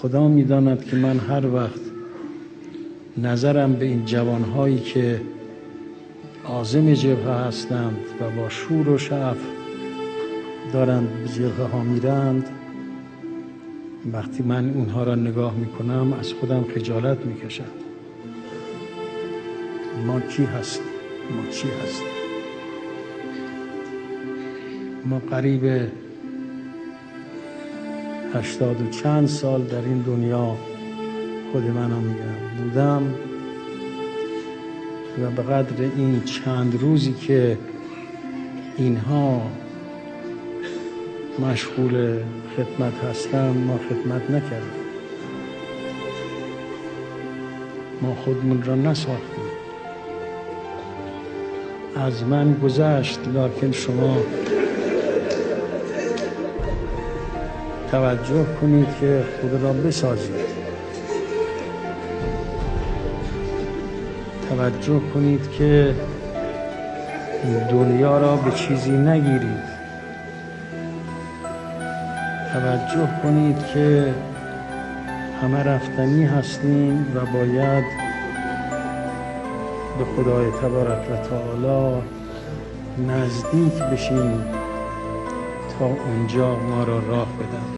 خدا می‌داند که من هر وقت نظرم به این جوانهایی که عازم جبهه هستند و با شور و شعف دارند به جبهه ها میرند، وقتی من اونها را نگاه میکنم از خودم خجالت میکشم. ما کی هستیم؟ ما چی هستیم؟ ما قریب 80 و چند سال در این دنیا، خود منم میگم، بودم و به قدر این چند روزی که اینها مشغول خدمت هستم ما خدمت نکردیم. ما خودمون را نساختیم. از من گذشت، لکن شما توجه کنید که خود را بسازید. توجه کنید که دنیا را به چیزی نگیرید. توجه کنید که همه رفتنی هستیم و باید به خدای تبارک و تعالی نزدیک بشیم تا اونجا ما را راه بدن.